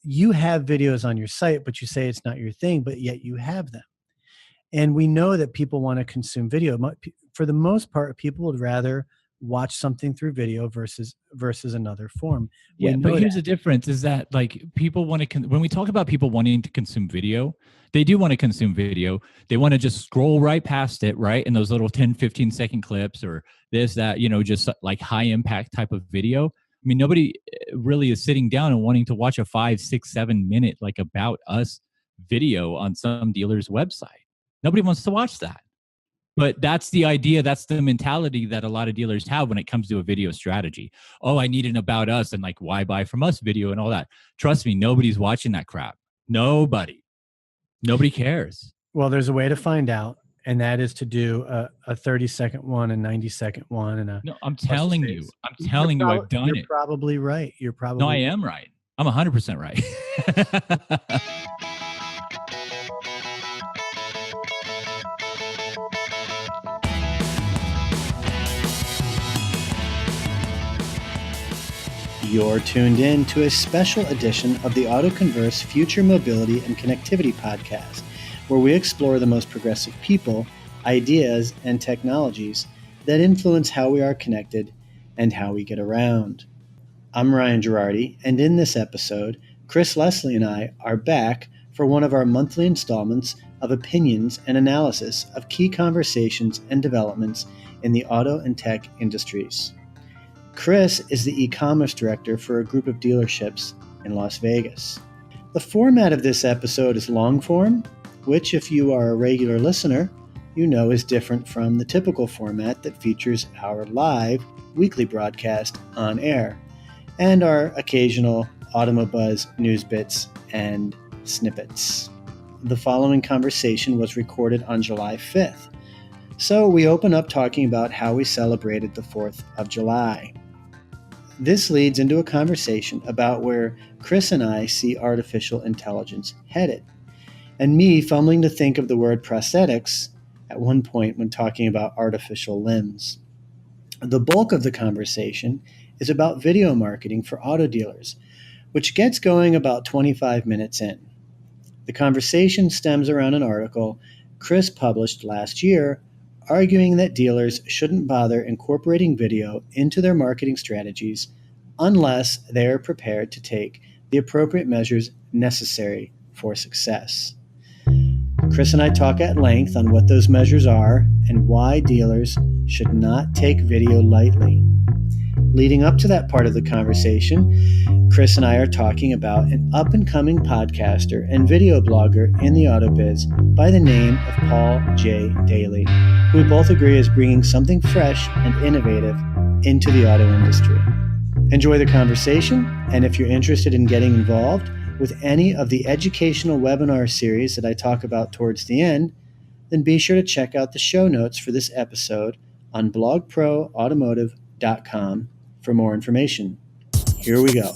you have videos on your site, but you say it's not your thing, but yet you have them. And we know that people want to consume video. For the most part, people would rather watch something through video versus another form. Yeah, but here's the difference is that like people want to, when we talk about people wanting to consume video, they do want to consume video. They want to just scroll right past it, right? And those little 10, 15 second clips or this, that, just like high impact type of video. I mean, nobody really is sitting down and wanting to watch a 5, 6, 7 minute like about us video on some dealer's website. Nobody wants to watch that. But that's the idea. That's the mentality that a lot of dealers have when it comes to a video strategy. Oh, I need an about us and like why buy from us video and all that. Trust me, nobody's watching that crap. Nobody cares. Well, there's a way to find out, and that is to do a 30-second one, a 90-second one, and no. I'm telling you, I've done it. You're probably right. No, I am right. I'm 100% right. You're tuned in to a special edition of the AutoConverse Future Mobility and Connectivity Podcast, where we explore the most progressive people, ideas, and technologies that influence how we are connected and how we get around. I'm Ryan Gerardi, and in this episode, Chris Leslie and I are back for one of our monthly installments of opinions and analysis of key conversations and developments in the auto and tech industries. Chris is the e-commerce director for a group of dealerships in Las Vegas. The format of this episode is long form, which if you are a regular listener, you know is different from the typical format that features our live weekly broadcast on air and our occasional Automobuzz news bits and snippets. The following conversation was recorded on July 5th. So we open up talking about how we celebrated the 4th of July. This leads into a conversation about where Chris and I see artificial intelligence headed, and me fumbling to think of the word prosthetics at one point when talking about artificial limbs. The bulk of the conversation is about video marketing for auto dealers, which gets going about 25 minutes in. The conversation stems around an article Chris published last year arguing that dealers shouldn't bother incorporating video into their marketing strategies unless they are prepared to take the appropriate measures necessary for success. Chris and I talk at length on what those measures are and why dealers should not take video lightly. Leading up to that part of the conversation, Chris and I are talking about an up-and-coming podcaster and video blogger in the auto biz by the name of Paul J. Daly, who we both agree is bringing something fresh and innovative into the auto industry. Enjoy the conversation, and if you're interested in getting involved with any of the educational webinar series that I talk about towards the end, then be sure to check out the show notes for this episode on blogproautomotive.com for more information. Here we go.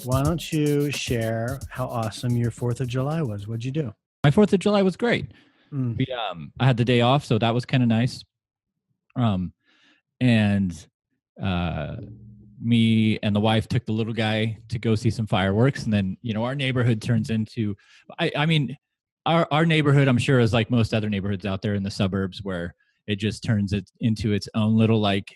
Why don't you share how awesome your 4th of July was? What'd you do? My 4th of July was great. I had the day off, so that was kind of nice. Me and the wife took the little guy to go see some fireworks, and then our neighborhood turns into our neighborhood, I'm sure, is like most other neighborhoods out there in the suburbs, where it just turns it into its own little like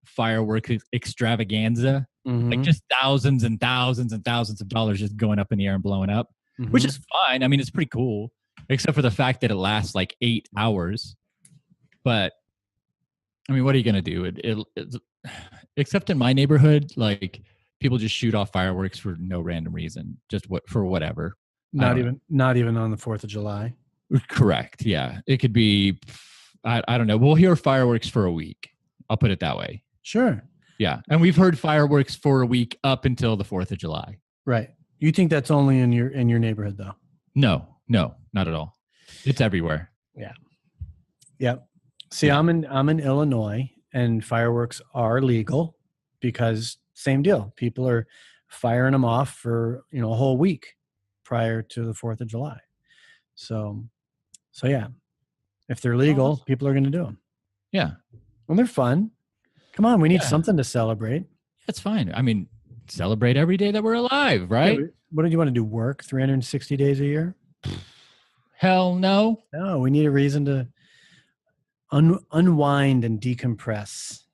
firework extravaganza. Like just thousands and thousands and thousands of dollars just going up in the air and blowing up, which is fine. I mean, it's pretty cool, except for the fact that it lasts like 8 hours. But I mean, what are you going to do? It's, except in my neighborhood, like people just shoot off fireworks for no random reason, just for whatever. Not even on the 4th of July. Correct. Yeah. It could be, I don't know. We'll hear fireworks for a week. I'll put it that way. Sure. Yeah. And we've heard fireworks for a week up until the 4th of July. Right. You think that's only in your neighborhood though? No, not at all. It's everywhere. Yeah. Yep. See, yeah. I'm in Illinois, and fireworks are legal because same deal. People are firing them off for, a whole week prior to the 4th of July. So yeah, if they're legal, people are going to do them. Yeah. Well, they're fun. Come on, we need Yeah. something to celebrate. That's fine. I mean, celebrate every day that we're alive, right? Yeah, what do you want to do? Work 360 days a year? Hell no. No, we need a reason to unwind and decompress.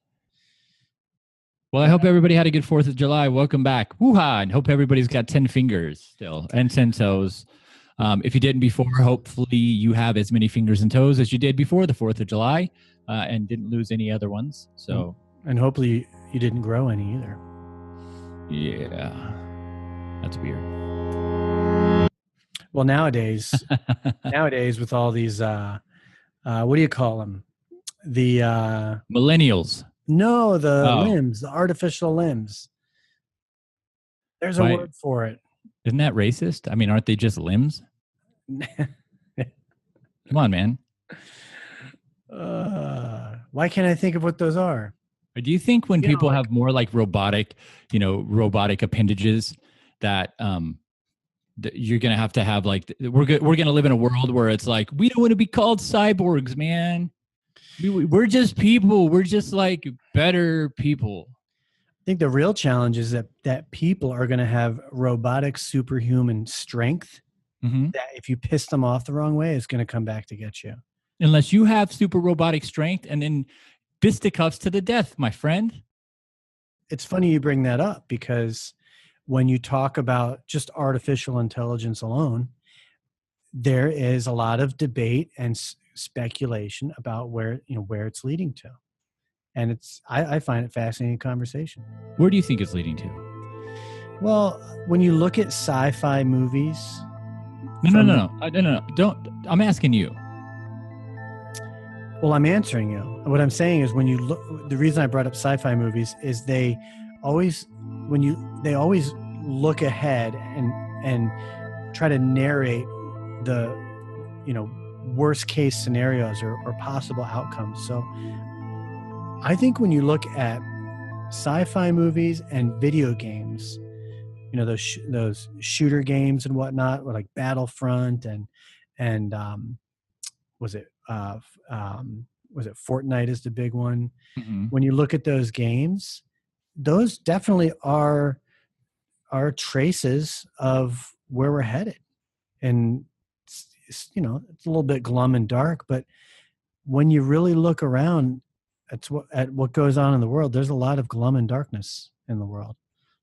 Well, I hope everybody had a good 4th of July. Welcome back. Woo-ha. And hope everybody's got 10 fingers still and 10 toes. If you didn't before, hopefully you have as many fingers and toes as you did before the 4th of July and didn't lose any other ones. So, and hopefully you didn't grow any either. Yeah, that's weird. Well, nowadays with all these, what do you call them? The millennials. No, the limbs, the artificial limbs. There's a word for it. Isn't that racist? I mean, aren't they just limbs? Come on, man. Why can't I think of what those are? Do you think when people have more like robotic appendages that you're going to have like, we're going to live in a world where it's like, we don't want to be called cyborgs, man. We're just people. We're just like better people. I think the real challenge is that people are going to have robotic superhuman strength. Mm-hmm. That if you piss them off the wrong way, it's going to come back to get you. Unless you have super robotic strength and then fisticuffs to the death, my friend. It's funny you bring that up because when you talk about just artificial intelligence alone, there is a lot of debate and speculation about where it's leading to, and I find it fascinating conversation. Where do you think it's leading to? Well, when you look at sci-fi movies, no, don't. I'm asking you. Well, I'm answering you. What I'm saying is when you look, the reason I brought up sci-fi movies is they always look ahead and try to narrate the worst case scenarios or possible outcomes. So I think when you look at sci-fi movies and video games, those shooter games and whatnot, like Battlefront and was it Fortnite is the big one. Mm-hmm. When you look at those games, those definitely are traces of where we're headed. And it's a little bit glum and dark, but when you really look around at what goes on in the world, there's a lot of glum and darkness in the world.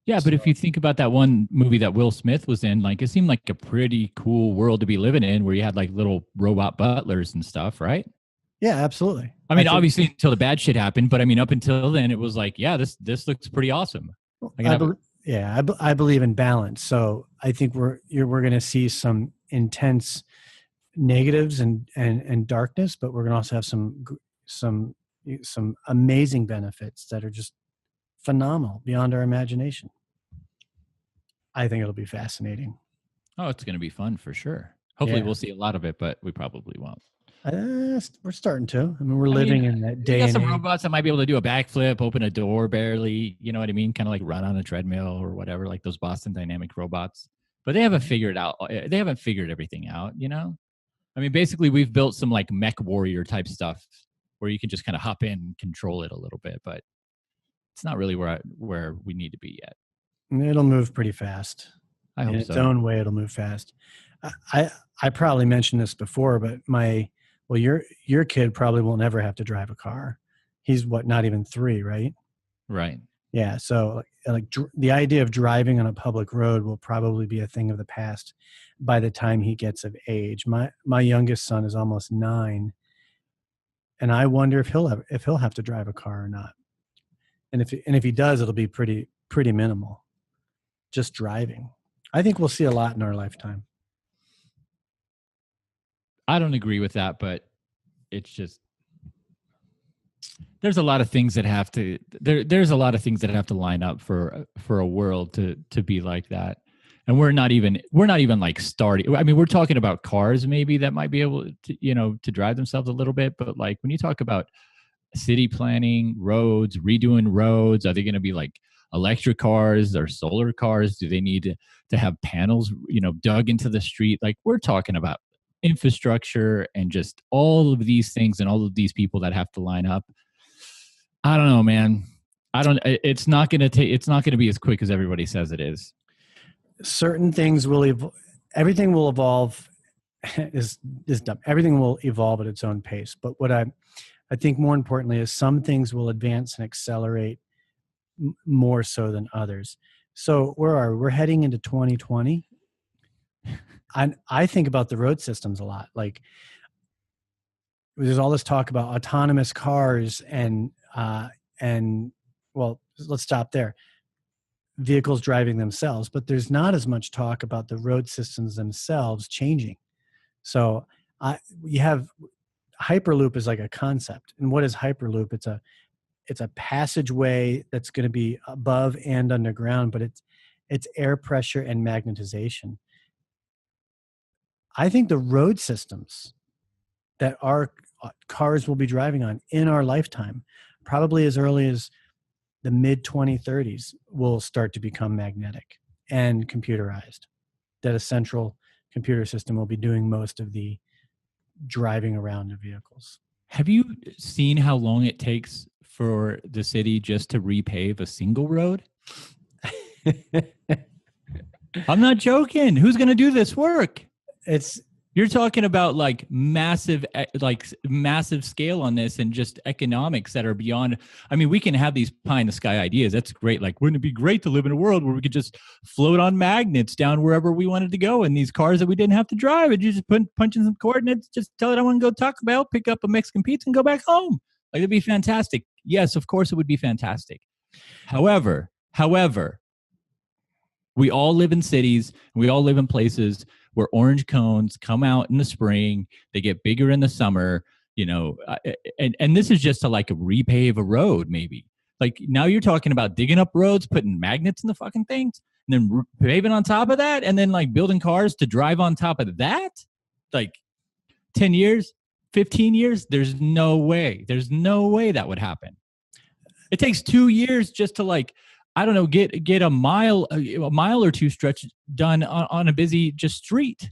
Yeah, but if you think about that one movie that Will Smith was in, like it seemed like a pretty cool world to be living in, where you had like little robot butlers and stuff, right? Yeah, absolutely. I mean, obviously until the bad shit happened, but I mean, up until then, it was like, yeah, this looks pretty awesome. I believe in balance. So I think we're going to see some intense negatives and darkness, but we're going to also have some amazing benefits that are just phenomenal beyond our imagination. I think it'll be fascinating. Oh, it's going to be fun for sure. Hopefully we'll see a lot of it, but we probably won't. We're starting to. I mean, we're living in that day. You got some robots that might be able to do a backflip, open a door barely, you know what I mean? Kind of like run on a treadmill or whatever, like those Boston Dynamic robots. But they haven't figured everything out, I mean, basically we've built some like mech warrior type stuff where you can just kind of hop in and control it a little bit, but it's not really where we need to be yet. It'll move pretty fast. I hope so. In its own way, it'll move fast. I probably mentioned this before, but your kid probably won't ever have to drive a car. He's not even 3, right? Right. Yeah. So like the idea of driving on a public road will probably be a thing of the past by the time he gets of age. My youngest son is almost 9, and I wonder if he'll have to drive a car or not. And if he does, it'll be pretty minimal. Just driving. I think we'll see a lot in our lifetime. I don't agree with that, but it's just there's a lot of things that have to line up for a world to be like that. And we're not even like starting. I mean, we're talking about cars maybe that might be able to, to drive themselves a little bit, but like when you talk about city planning, roads, redoing roads, are they going to be like electric cars or solar cars? Do they need to have panels, dug into the street? Like we're talking about infrastructure and just all of these things and all of these people that have to line up. I don't know, man. It's not going to be as quick as everybody says it is. Certain things will everything will evolve is dumb. Everything will evolve at its own pace. But what I think more importantly is some things will advance and accelerate more so than others. So we're heading into 2020. I think about the road systems a lot. Like there's all this talk about autonomous cars and well, let's stop there. Vehicles driving themselves, but there's not as much talk about the road systems themselves changing. So you have Hyperloop is like a concept. And what is Hyperloop? It's a passageway that's going to be above and underground, but it's air pressure and magnetization. I think the road systems that our cars will be driving on in our lifetime, probably as early as the mid 2030s, will start to become magnetic and computerized. That a central computer system will be doing most of the driving around of vehicles. Have you seen how long it takes for the city just to repave a single road? I'm not joking. Who's going to do this work? You're talking about like massive scale on this and just economics that are beyond. I mean, we can have these pie in the sky ideas. That's great. Like, wouldn't it be great to live in a world where we could just float on magnets down wherever we wanted to go in these cars that we didn't have to drive? And you just punch in some coordinates, just tell it I want to go Taco Bell, pick up a Mexican pizza, and go back home. Like, it'd be fantastic. Yes, of course it would be fantastic. However, we all live in cities. We all live in places where orange cones come out in the spring. They get bigger in the summer, and this is just to like repave a road, maybe. Like now you're talking about digging up roads, putting magnets in the fucking things, and then paving on top of that, and then like building cars to drive on top of that. Like 10 years, 15 years, there's no way that would happen. It takes 2 years just to like, I don't know, get a mile or two stretch done on a busy just street.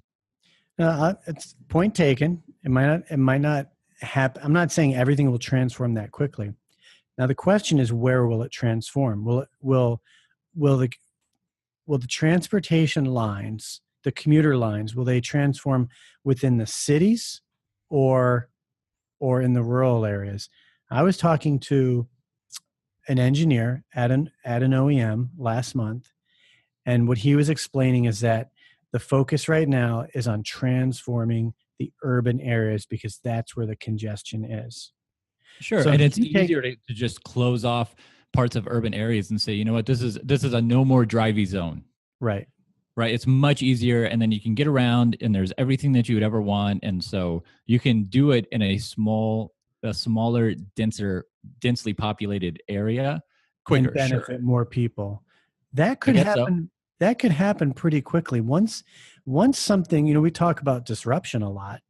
It's point taken. It might not happen. I'm not saying everything will transform that quickly. Now the question is, where will it transform? Will the transportation lines, the commuter lines, will they transform within the cities or in the rural areas? I was talking to an engineer at an OEM last month, and what he was explaining is that the focus right now is on transforming the urban areas because that's where the congestion is. Sure, so and it's easier to just close off parts of urban areas and say, you know what, this is a no more drivey zone. Right. It's much easier, and then you can get around, and there's everything that you would ever want, and so you can do it in a smaller, densely populated area quicker, and benefit more people. That could happen. So. That could happen pretty quickly. Once something, we talk about disruption a lot.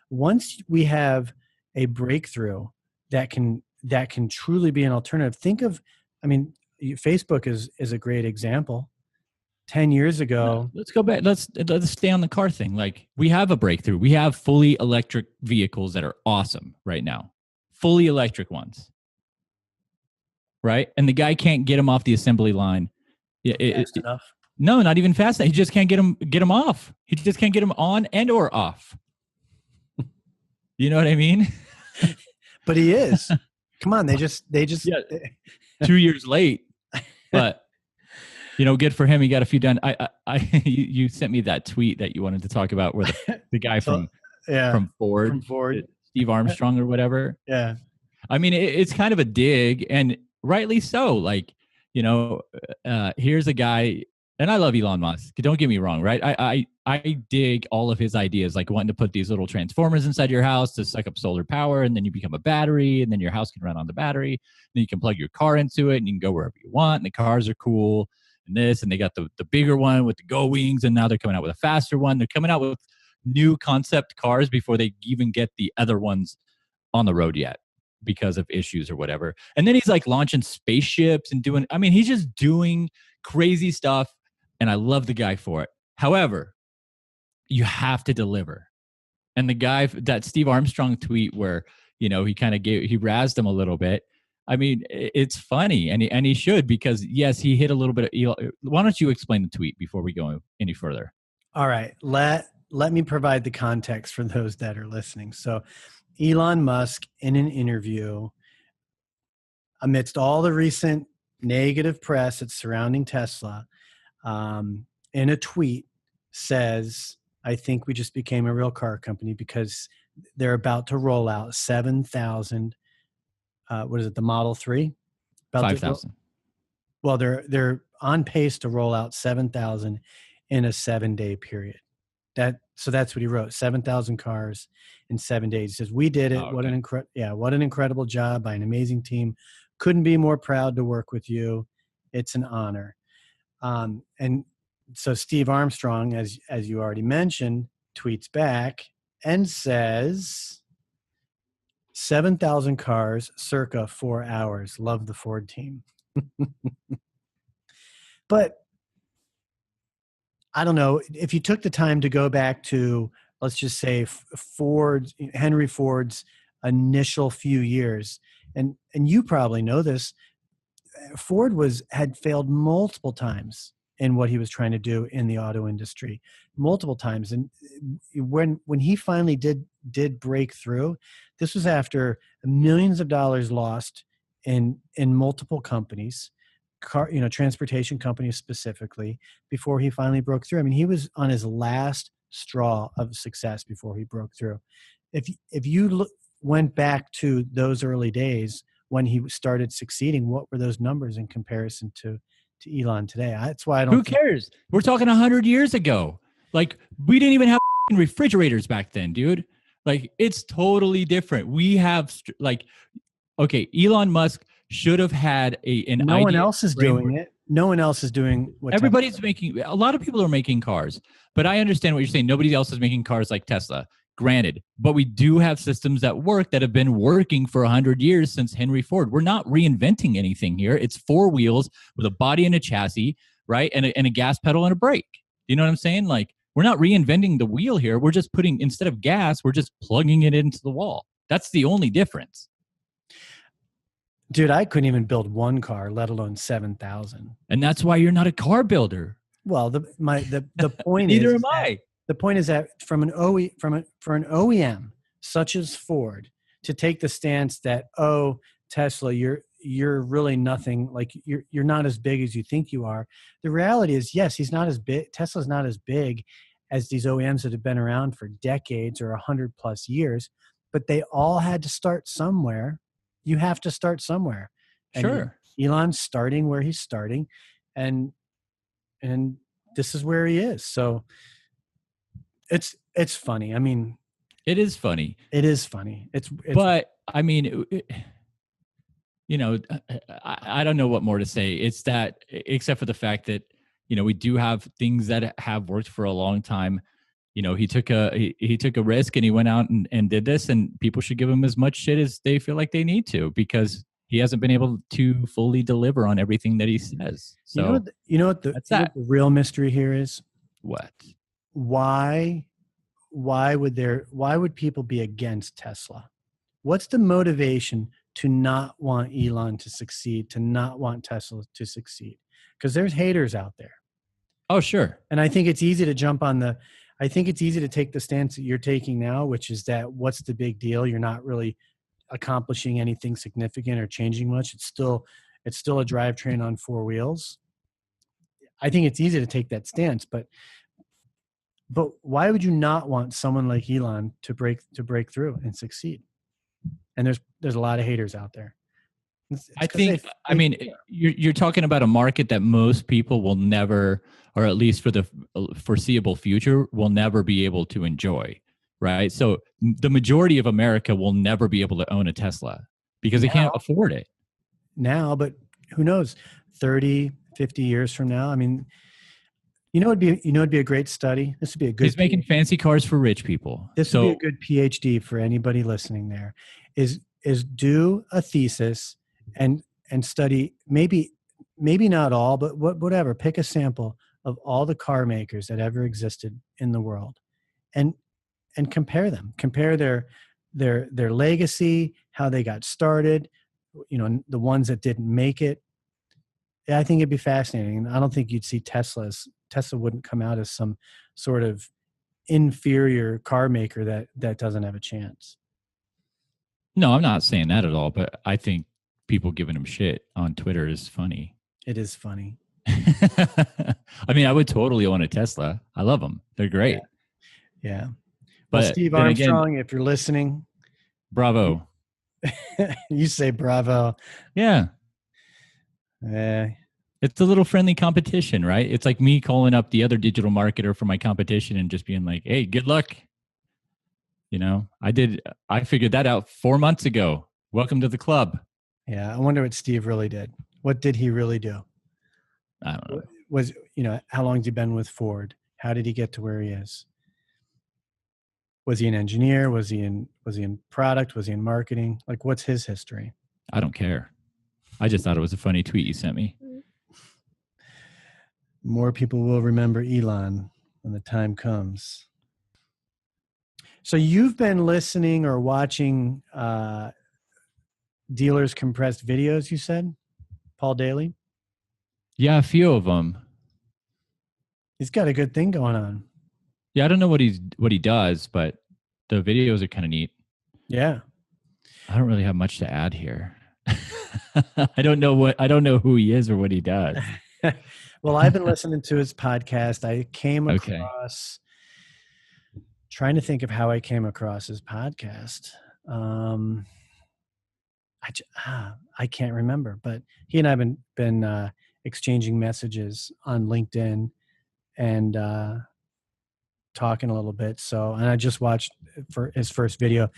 Once we have a breakthrough that can truly be an alternative. Think of, Facebook is a great example. 10 years ago. Let's go back. Let's stay on the car thing. Like, we have a breakthrough. We have fully electric vehicles that are awesome right now. Fully electric ones. Right? And the guy can't get them off the assembly line. Fast enough. No, not even fast enough. He just can't get them off. He just can't get them on and or off. You know what I mean? But he is. Come on, they just 2 years late. But good for him. He got a few done. You sent me that tweet that you wanted to talk about where the guy from Ford, Steve Armstrong or whatever. Yeah. I mean, it's kind of a dig, and rightly so. Like, here's a guy, and I love Elon Musk. Don't get me wrong, right? I dig all of his ideas, like wanting to put these little transformers inside your house to suck up solar power, and then you become a battery, and then your house can run on the battery. And then you can plug your car into it, and you can go wherever you want, and the cars are cool. And they got the bigger one with the Go Wings, and now they're coming out with a faster one. They're coming out with new concept cars before they even get the other ones on the road yet because of issues or whatever. And then he's like launching spaceships and he's just doing crazy stuff, and I love the guy for it. However, you have to deliver. And the guy, that Steve Armstrong tweet where, he kind of he razzed him a little bit. I mean, it's funny, and he should, because yes, he hit a little bit of Elon. Why don't you explain the tweet before we go any further? All right. Let me provide the context for those that are listening. So Elon Musk, in an interview, amidst all the recent negative press that's surrounding Tesla, in a tweet says, I think we just became a real car company because they're about to roll out 7,000, what is it, the Model 3? 5,000. Well, they're on pace to roll out 7,000 in a 7-day period. So that's what he wrote, 7,000 cars in 7 days. He says, we did it. Oh, What okay. what an incredible job by an amazing team. Couldn't be more proud to work with you. It's an honor. And so Steve Armstrong, as you already mentioned, tweets back and says, 7,000 cars, circa 4 hours. Love the Ford team. But I don't know if you took the time to go back to, let's just say, Henry Ford's initial few years, and you probably know this, Ford had failed multiple times in what he was trying to do in the auto industry, multiple times. And when he finally did break through, this was after millions of dollars lost in multiple companies, transportation companies specifically, before he finally broke through. I mean, he was on his last straw of success before he broke through. If you went back to those early days when he started succeeding, what were those numbers in comparison to Elon today? That's why I don't. Who cares? We're talking 100 years ago. Like, we didn't even have refrigerators back then, dude. Like, it's totally different. We have okay, Elon Musk should have had an no idea. One else is doing it. No one else is doing what everybody's making. A lot of people are making cars, but I understand what you're saying. Nobody else is making cars like Tesla. Granted, but we do have systems that work that have been working for 100 years since Henry Ford. We're not reinventing anything here. It's 4 wheels with a body and a chassis, right? And a gas pedal and a brake. You know what I'm saying? Like, we're not reinventing the wheel here. We're just putting, instead of gas, we're just plugging it into the wall. That's the only difference. Dude, I couldn't even build one car, let alone 7,000. And that's why you're not a car builder. Well, the point Neither am I. The point is that for an OEM such as Ford to take the stance that, oh, Tesla, you're really nothing, like you're not as big as you think you are. The reality is, yes, he's not as big. Tesla's not as big as these OEMs that have been around for decades or 100+ years, but they all had to start somewhere. You have to start somewhere. And sure. Elon's starting where he's starting, and this is where he is. So it's funny. I mean, it is funny. It is funny. But I mean, I don't know what more to say. It's that, except for the fact that, we do have things that have worked for a long time. He took a risk and he went out and did this, and people should give him as much shit as they feel like they need to, because he hasn't been able to fully deliver on everything that he says. So what the real mystery here is? What? Why would people be against Tesla? What's the motivation to not want Elon to succeed, to not want Tesla to succeed? Because there's haters out there. Oh, sure. And I think it's easy to I think it's easy to take the stance that you're taking now, which is that, what's the big deal? You're not really accomplishing anything significant or changing much. It's still a drivetrain on 4 wheels. I think it's easy to take that stance, but why would you not want someone like Elon to break through and succeed? And there's a lot of haters out there. I think, you're talking about a market that most people will never, or at least for the foreseeable future, will never be able to enjoy, right? So the majority of America will never be able to own a Tesla because they can't afford it now. But who knows, 30, 50 years from now? I mean, it'd be a great study. This would be a good. He's making fancy cars for rich people. This would be a good PhD for anybody listening. There is do a thesis and study, maybe not all, but whatever. Pick a sample of all the car makers that ever existed in the world, and and compare them, compare their legacy, how they got started, the ones that didn't make it. Yeah, I think it'd be fascinating. And I don't think you'd see Tesla wouldn't come out as some sort of inferior car maker that doesn't have a chance. No, I'm not saying that at all, but I think people giving him shit on Twitter is funny. It is funny. I mean, I would totally own a Tesla. I love them. They're great. Yeah. But Well, Steve Armstrong, if you're listening, bravo. You say bravo. Yeah. It's a little friendly competition, right? It's like me calling up the other digital marketer for my competition and just being like, hey, good luck. I figured that out 4 months ago. Welcome to the club. Yeah. I wonder what Steve really did. What did he really do? I don't know. Was, how long has he been with Ford? How did he get to where he is? Was he an engineer? Was he in product? Was he in marketing? Like, what's his history? I don't care. I just thought it was a funny tweet you sent me. More people will remember Elon when the time comes. So you've been listening or watching Dealers Compressed videos, you said? Paul Daly? Yeah, a few of them. He's got a good thing going on. Yeah, I don't know what he does, but the videos are kind of neat. Yeah. I don't really have much to add here. I don't know who he is or what he does. Well, I've been listening to his podcast. I came across, trying to think of how I came across his podcast. I can't remember, but he and I have been exchanging messages on LinkedIn and talking a little bit. And I just watched for his first video.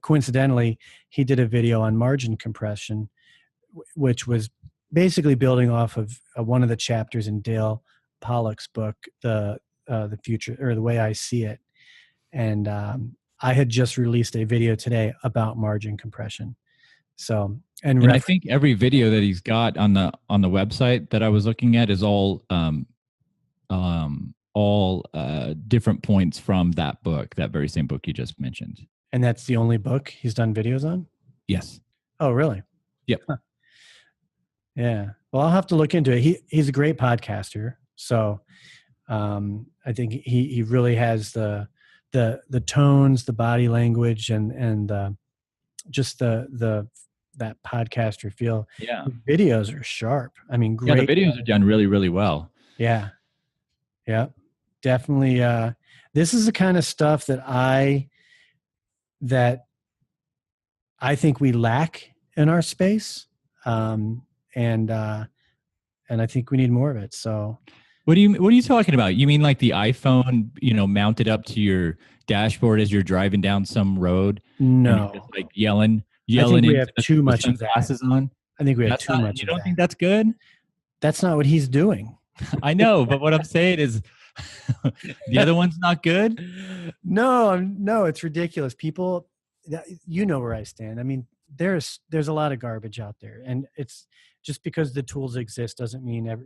Coincidentally, he did a video on margin compression, which was basically building off of one of the chapters in Dale Pollock's book, the future, or the way I see it. And I had just released a video today about margin compression. So, and I think every video that he's got on the website that I was looking at is all different points from that book, that very same book you just mentioned. And that's the only book he's done videos on? Yes. Oh, really? Yep. Huh. Yeah. Well, I'll have to look into it. He's a great podcaster. So I think he really has the tones, the body language, and just that podcaster feel. Yeah. The videos are sharp. I mean, great. Yeah, the videos are done really, really well. Yeah. Yeah. Definitely. This is the kind of stuff that I think we lack in our space. And I think we need more of it. So what are you talking about? You mean like the iPhone, mounted up to your dashboard as you're driving down some road? No, just like yelling. I think we have too much of that. Glasses on. I think we have too much. You don't think that's good? That's not what he's doing. I know, but what I'm saying is, the other one's not good. No, it's ridiculous. People, where I stand. I mean, there's a lot of garbage out there, and it's just because the tools exist doesn't mean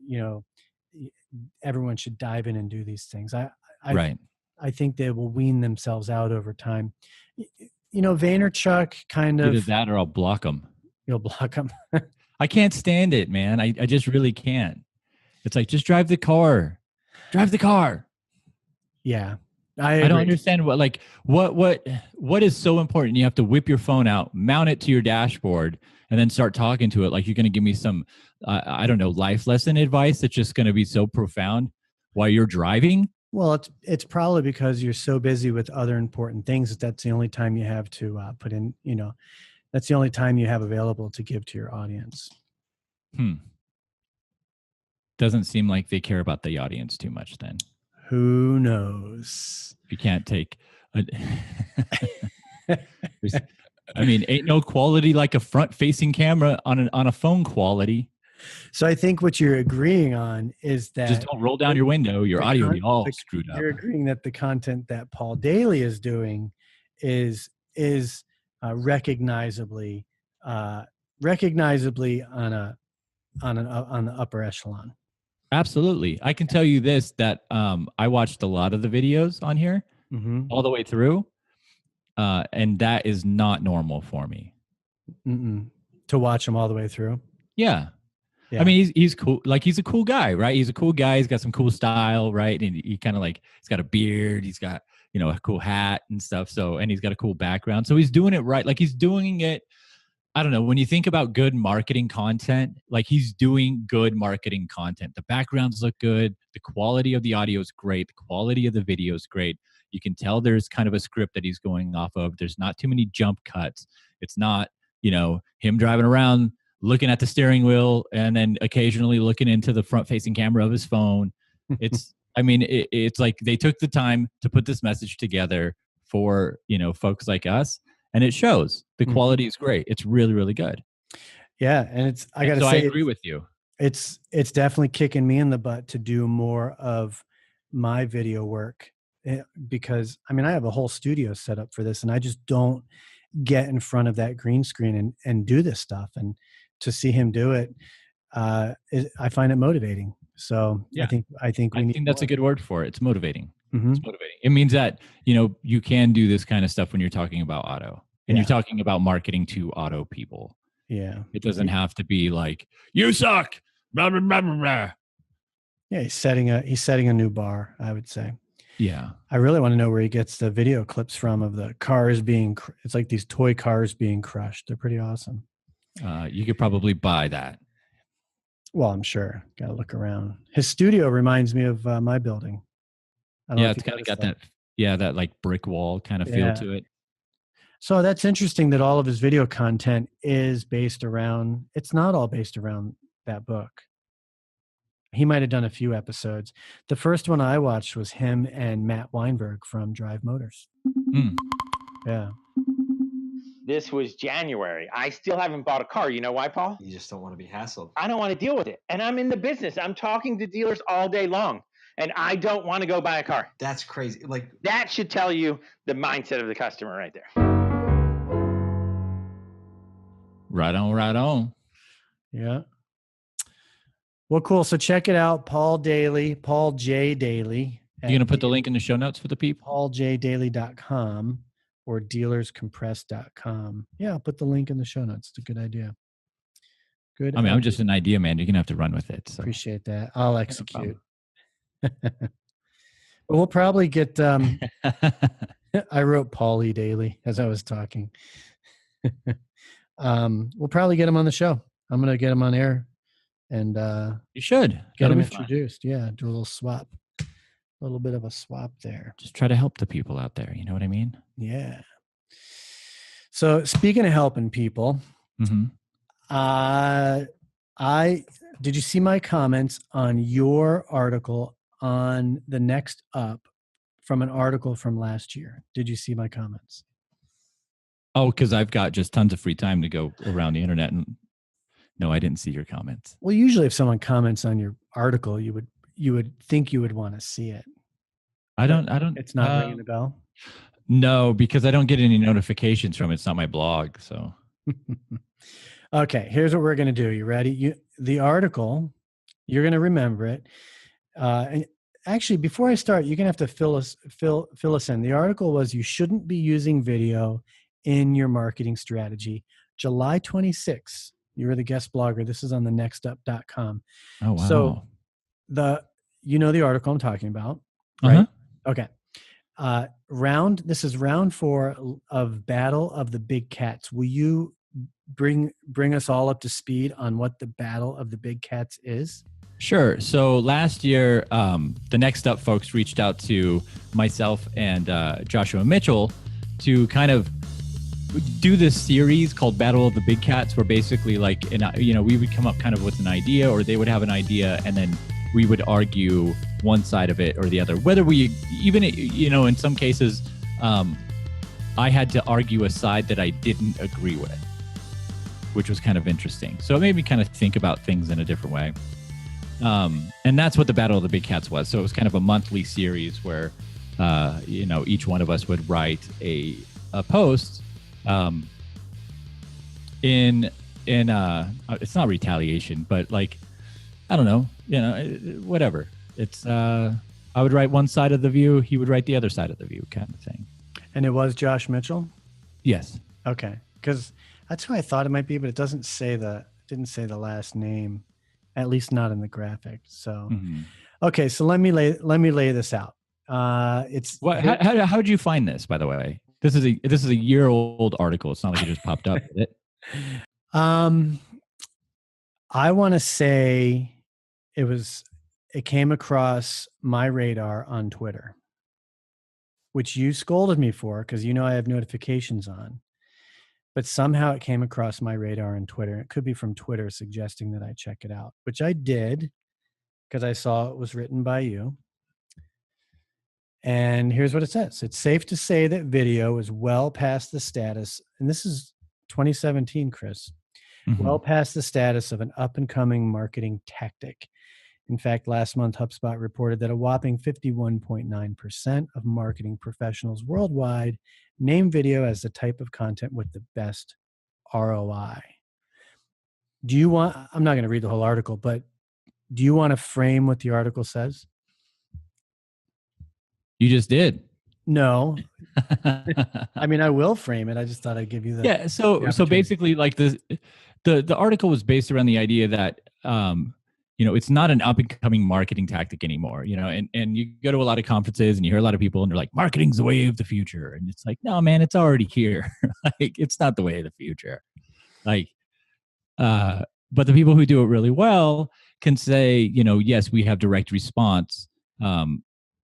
everyone should dive in and do these things. I think they will wean themselves out over time. Vaynerchuk kind of either that or I'll block them. You'll block them. I can't stand it, man. I just really can't. It's like, just drive the car. Drive the car. Yeah. I don't understand what is so important. You have to whip your phone out, mount it to your dashboard, and then start talking to it like you're going to give me some, I don't know, life lesson advice that's just going to be so profound while you're driving. Well, it's probably because you're so busy with other important things that's the only time you have to put in. That's the only time you have available to give to your audience. Doesn't seem like they care about the audience too much then. Who knows? You can't take ain't no quality like a front-facing camera on a phone quality. So I think what you're agreeing on is that just don't roll down your window. Your audio will be all screwed up. You're agreeing that the content that Paul Daly is doing is recognizably on the upper echelon. Absolutely. I can tell you this, that I watched a lot of the videos on here. all the way through. And that is not normal for me. To watch him all the way through. Yeah. Yeah. I mean, he's cool. Like, he's a cool guy, right? He's a cool guy. He's got some cool style, right? And he kind of like, he's got a beard. He's got, a cool hat and stuff. So, and he's got a cool background. So he's doing it right. Like, he's doing it. I don't know. When you think about good marketing content, like, he's doing good marketing content. The backgrounds look good. The quality of the audio is great. The quality of the video is great. You can tell there's kind of a script that he's going off of. There's not too many jump cuts. It's not, him driving around looking at the steering wheel and then occasionally looking into the front facing camera of his phone. It's, it's like they took the time to put this message together for, folks like us, and it shows. The quality is great. It's really, really good. Yeah. And I got to say, I agree with you. It's definitely kicking me in the butt to do more of my video work, because I have a whole studio set up for this, and I just don't get in front of that green screen and do this stuff. And to see him do it, I find it motivating. So yeah. I think that's a good word for it. It's motivating. It's motivating. It means that, you can do this kind of stuff when you're talking about auto, and you're talking about marketing to auto people. Yeah. It doesn't have to be like, you suck. Blah, blah, blah, blah, blah. Yeah. He's setting a new bar, I would say. Yeah. I really want to know where he gets the video clips from of the cars it's like these toy cars being crushed. They're pretty awesome. You could probably buy that. Well, I'm sure. Got to look around. His studio reminds me of my building. It's kind of got that. Yeah, that like brick wall kind of feel to it. So that's interesting that all of his video content is based around. It's not all based around that book. He might have done a few episodes. The first one I watched was him and Matt Weinberg from Drive Motors. Yeah. This was January. I still haven't bought a car. You know why, Paul? You just don't want to be hassled. I don't want to deal with it. And I'm in the business. I'm talking to dealers all day long. And I don't want to go buy a car. That's crazy. Like, that should tell you the mindset of the customer right there. Right on, right on. Yeah. Well, cool. So check it out. Paul J. Daly. You going to put the link in the show notes for the people? PaulJDaily.com or dealerscompress.com. Yeah, I'll put the link in the show notes. It's a good idea. Good. I'm just an idea, man. You're going to have to run with it. So. Appreciate that. I'll execute. But we'll probably get, I wrote Paulie Daily as I was talking. We'll probably get him on the show. I'm going to get him on air and you should get him introduced. Fun. Yeah. Do a little swap, a little bit of a swap there. Just try to help the people out there. You know what I mean? Yeah. So speaking of helping people, did you see my comments on your article on the Next Up from an article from last year? Did you see my comments? Oh, because I've got just tons of free time to go around the internet, and no, I didn't see your comments. Well, usually if someone comments on your article, you would think you would want to see it. I don't. It's not ringing a bell. No, because I don't get any notifications from it. It's not my blog, so. Okay, here's what we're going to do. You ready? The article, you're going to remember it. And actually, before I start, you're going to have to fill us in. The article was "You Shouldn't Be Using Video in Your Marketing Strategy." July 26th. You were the guest blogger. This is on the nextup.com. Oh, wow. So the article I'm talking about, right? Okay. This is round 4 of Battle of the Big Cats. Will you bring us all up to speed on what the Battle of the Big Cats is? Sure. So last year, the Next Up folks reached out to myself and Joshua Mitchell to kind of do this series called Battle of the Big Cats, where basically we would come up kind of with an idea, or they would have an idea, and then we would argue one side of it or the other. Whether we even, in some cases, I had to argue a side that I didn't agree with, which was kind of interesting. So it made me kind of think about things in a different way. And that's what the Battle of the Big Cats was. So it was kind of a monthly series where, each one of us would write a post in it's not retaliation, but like, I don't know, whatever. It's I would write one side of the view. He would write the other side of the view, kind of thing. And it was Josh Mitchell? Yes. Okay. Because that's who I thought it might be, but it didn't say the last name, at least not in the graphic. So, okay. So let me lay this out. It's what? How did you find this? By the way, this is a year-old article. It's not like it just popped up. Did it? I want to say it came across my radar on Twitter, which you scolded me for because I have notifications on. But somehow it came across my radar on Twitter. It could be from Twitter suggesting that I check it out, which I did because I saw it was written by you. And here's what it says. It's safe to say that video is well past the status, and this is 2017, Chris, well past the status of an up-and-coming marketing tactic. In fact, last month, HubSpot reported that a whopping 51.9% of marketing professionals worldwide name video as the type of content with the best ROI. I'm not going to read the whole article, but do you want to frame what the article says? You just did. No. I mean, I will frame it. I just thought I'd give you the yeah. So basically, like the article was based around the idea that it's not an up and coming marketing tactic anymore. And you go to a lot of conferences and you hear a lot of people and they're like, marketing's the way of the future, and it's like, no, man, it's already here. Like, it's not the way of the future. Like, but the people who do it really well can say, yes, we have direct response.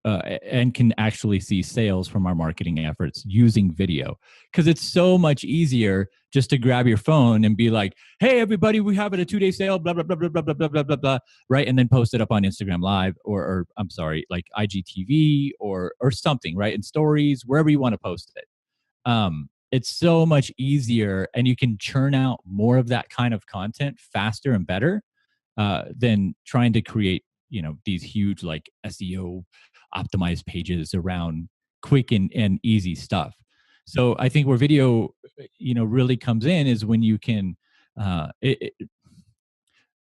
And can actually see sales from our marketing efforts using video, because it's so much easier just to grab your phone and be like, hey, everybody, we have it a 2-day sale, blah, blah, blah, blah, blah, blah, blah, blah, blah, blah, right? And then post it up on Instagram Live or I'm sorry, like IGTV or something, right? In stories, wherever you want to post it. It's so much easier, and you can churn out more of that kind of content faster and better than trying to create, these huge like SEO optimized pages around quick and easy stuff. So I think where video, really comes in is when you can,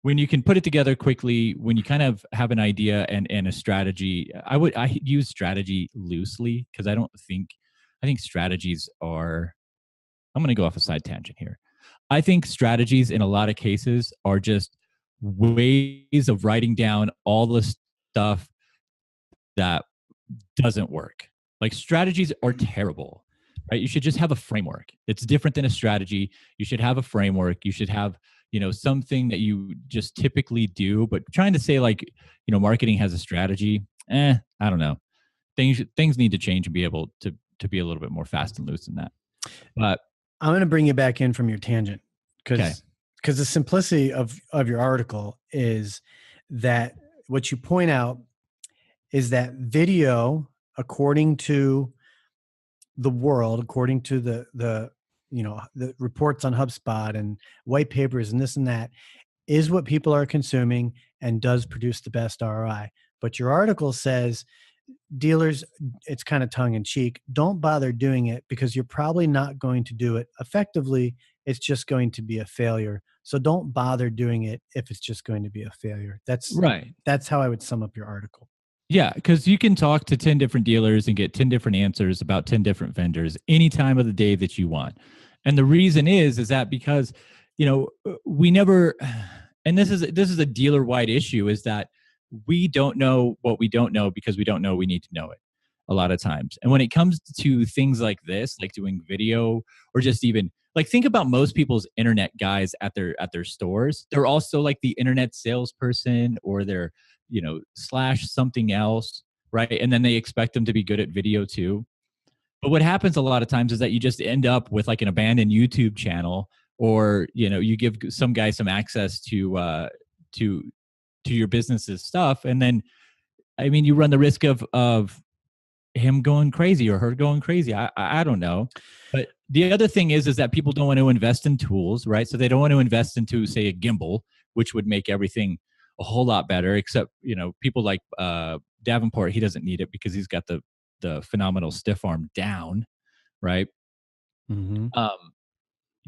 when you can put it together quickly, when you kind of have an idea and a strategy. I use strategy loosely because I think strategies are, I'm going to go off a side tangent here. I think strategies in a lot of cases are just ways of writing down all the stuff that doesn't work. Like, strategies are terrible, right? You should just have a framework. It's different than a strategy. You should have a framework. You should have, something that you just typically do. But trying to say like, marketing has a strategy, I don't know. Things need to change and be able to be a little bit more fast and loose in that. But I'm going to bring you back in from your tangent because the simplicity of your article is that what you point out is that video, according to the world, according to the reports on HubSpot and white papers and this and that, is what people are consuming and does produce the best ROI. But your article says, dealers, it's kind of tongue in cheek, don't bother doing it because you're probably not going to do it effectively. It's just going to be a failure. So don't bother doing it if it's just going to be a failure. That's right. That's how I would sum up your article. Yeah, because you can talk to 10 different dealers and get 10 different answers about 10 different vendors any time of the day that you want. And the reason is that because, we never, and this is a dealer-wide issue, is that we don't know what we don't know because we don't know we need to know it a lot of times. And when it comes to things like this, like doing video or just even like, think about most people's internet guys at their stores. They're also like the internet salesperson, or they're, slash something else, right? And then they expect them to be good at video too. But what happens a lot of times is that you just end up with like an abandoned YouTube channel, or, you give some guy some access to your business's stuff. And then, I mean, you run the risk of him going crazy or her going crazy. I don't know. But the other thing is that people don't want to invest in tools, right? So they don't want to invest into, say, a gimbal, which would make everything a whole lot better, except, people like Davenport, he doesn't need it because he's got the phenomenal stiff arm down, right? Mm-hmm.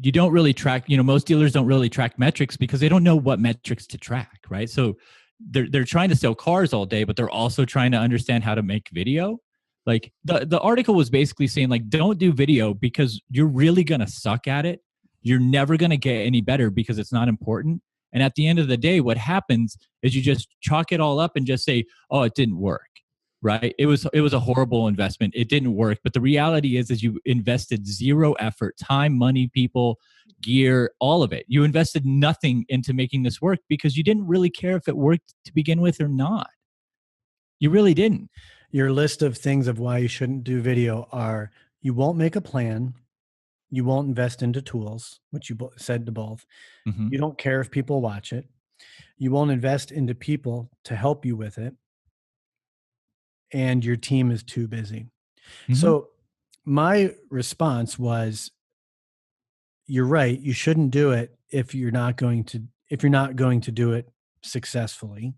You don't really track, most dealers don't really track metrics because they don't know what metrics to track, right? So they're trying to sell cars all day, but they're also trying to understand how to make video. Like the article was basically saying like, don't do video because you're really going to suck at it. You're never going to get any better because it's not important. And at the end of the day, what happens is you just chalk it all up and just say, oh, it didn't work. Right. It was a horrible investment. It didn't work. But the reality is you invested zero effort, time, money, people, gear, all of it. You invested nothing into making this work because you didn't really care if it worked to begin with or not. You really didn't. Your list of things of why you shouldn't do video are: you won't make a plan, you won't invest into tools, which you said to both. Mm-hmm. You don't care if people watch it. You won't invest into people to help you with it. And your team is too busy. Mm-hmm. So my response was, you're right. You shouldn't do it if you're not going to do it successfully.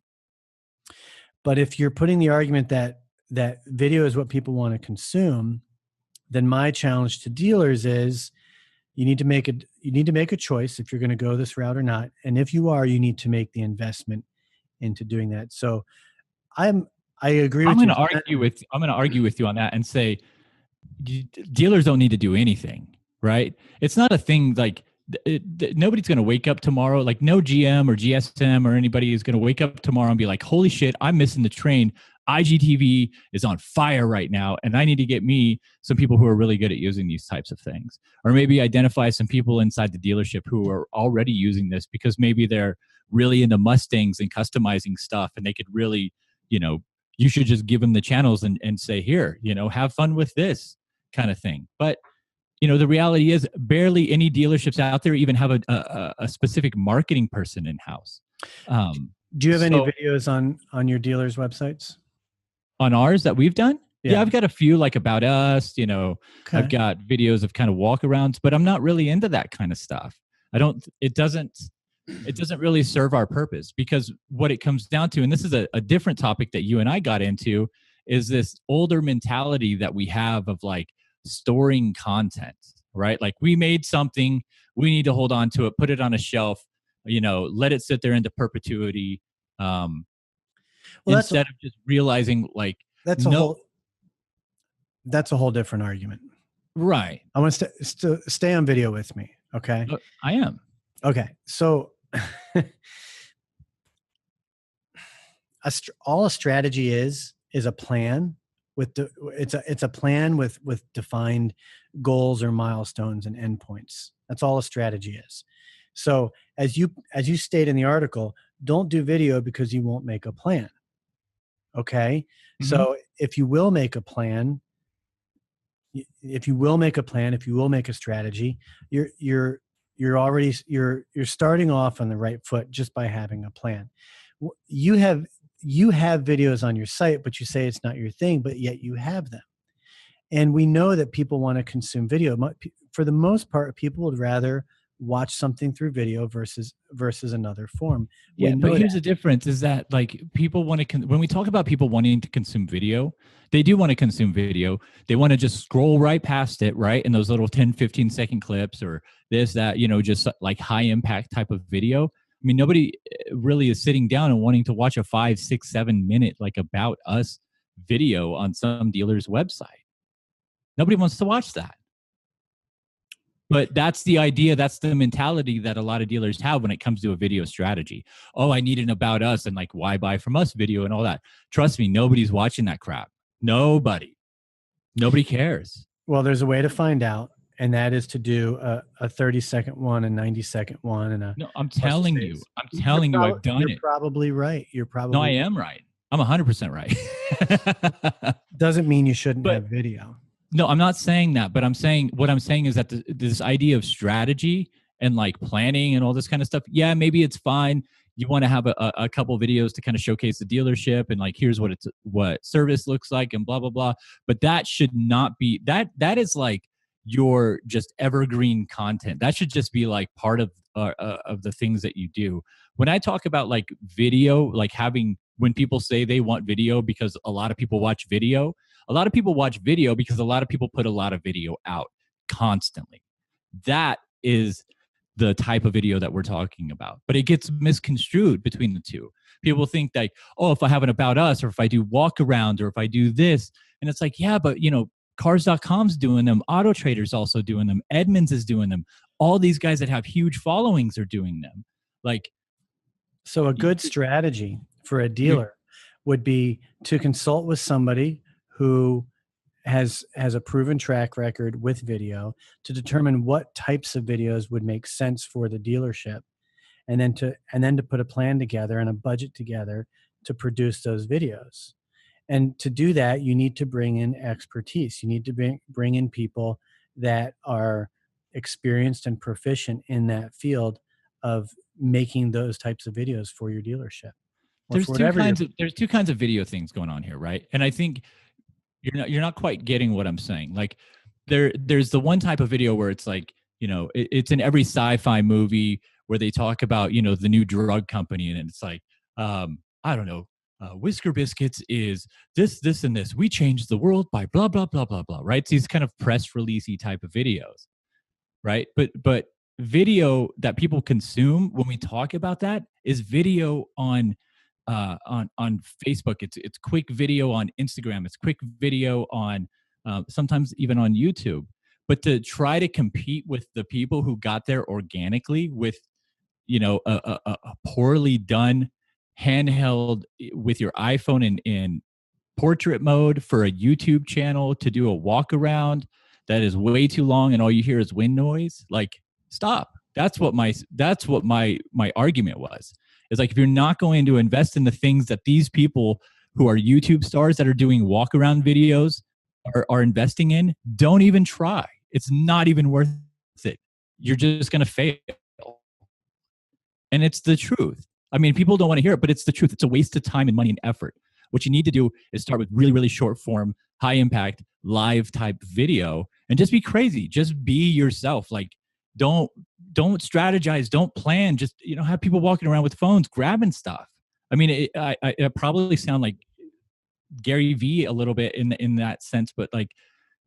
But if you're putting the argument that video is what people want to consume, then my challenge to dealers is you need to make a choice if you're going to go this route or not. And if you are, you need to make the investment into doing that. So I agree with you. I'm going to argue with you on that and say dealers don't need to do anything, right? It's not a thing like nobody's going to wake up tomorrow. Like no GM or GSM or anybody is going to wake up tomorrow and be like, holy shit, I'm missing the train. IGTV is on fire right now. And I need to get me some people who are really good at using these types of things. Or maybe identify some people inside the dealership who are already using this because maybe they're really into Mustangs and customizing stuff. And they could really, you should just give them the channels and say, here, have fun with this kind of thing. But, the reality is barely any dealerships out there even have a specific marketing person in-house. Do you have any videos on your dealers' websites? On ours that we've done? Yeah, I've got a few like about us, Okay. I've got videos of kind of walkarounds, but I'm not really into that kind of stuff. It doesn't really serve our purpose because what it comes down to, and this is a different topic that you and I got into, is this older mentality that we have of like storing content, right? Like we made something, we need to hold on to it, put it on a shelf, let it sit there into perpetuity. Instead of just realizing like that's a whole different argument. Right. I want to stay on video with me. Okay. I am. Okay. So all a strategy is a plan it's a plan with defined goals or milestones and endpoints. That's all a strategy is. So as you state in the article, don't do video because you won't make a plan. Okay. Mm-hmm. So if you will make a plan, if you will make a strategy, you're starting off on the right foot just by having a plan. You have videos on your site, but you say it's not your thing, but yet you have them. And we know that people want to consume video. For the most part, people would rather watch something through video versus another form. Yeah, but here's the difference is that like people want to, when we talk about people wanting to consume video, they do want to consume video. They want to just scroll right past it, right? In those little 10, 15 second clips or this, that, just like high impact type of video. I mean, nobody really is sitting down and wanting to watch a 5, 6, 7 minute like about us video on some dealer's website. Nobody wants to watch that. But that's the idea. That's the mentality that a lot of dealers have when it comes to a video strategy. Oh, I need an about us and like why buy from us video and all that. Trust me, nobody's watching that crap. Nobody cares. Well, there's a way to find out. And that is to do a 30-second one, a 90-second one, and no. I'm telling you, I've done it. You're probably right. No, I am right. I'm 100% right. Doesn't mean you shouldn't have video. No, I'm not saying that, but what I'm saying is that this idea of strategy and like planning and all this kind of stuff. Yeah, maybe it's fine. You want to have a couple videos to kind of showcase the dealership and like here's what service looks like and blah blah blah. But that should not be that is like your just evergreen content. That should just be like part of the things that you do. When I talk about like video, like when people say they want video because a lot of people watch video, because a lot of people put a lot of video out constantly. That is the type of video that we're talking about, but it gets misconstrued between the two. People think like, oh, if I have an about us, or if I do walk around, or if I do this, and it's like, yeah, but cars.com's doing them, Auto Trader's also doing them, Edmunds is doing them, all these guys that have huge followings are doing them. Like, so a good strategy for a dealer would be to consult with somebody who has a proven track record with video to determine what types of videos would make sense for the dealership, and then to put a plan together and a budget together to produce those videos. And to do that, you need to bring in expertise. You need to bring in people that are experienced and proficient in that field of making those types of videos for your dealership. There's two kinds of video things going on here, right? And I think you're not quite getting what I'm saying. Like there's the one type of video where it's like, it's in every sci-fi movie where they talk about, the new drug company, and it's like, I don't know, Whisker Biscuits is this, and this. We changed the world by blah, blah, blah, blah, blah, right? It's these kind of press release-y type of videos, right? But video that people consume when we talk about that is video on Facebook. It's quick video on Instagram. It's quick video on sometimes even on YouTube. But to try to compete with the people who got there organically with a poorly done handheld with your iPhone in portrait mode for a YouTube channel to do a walk around that is way too long and all you hear is wind noise, like, stop. That's what my argument was. It's like, if you're not going to invest in the things that these people who are YouTube stars that are doing walk around videos are investing in, don't even try. It's not even worth it. You're just going to fail. And it's the truth. I mean, people don't want to hear it, but it's the truth. It's a waste of time and money and effort. What you need to do is start with really, really short form, high impact, live type video, and just be crazy. Just be yourself. Like, don't strategize. Don't plan. Just, have people walking around with phones, grabbing stuff. I mean, I probably sound like Gary V a little bit in that sense, but like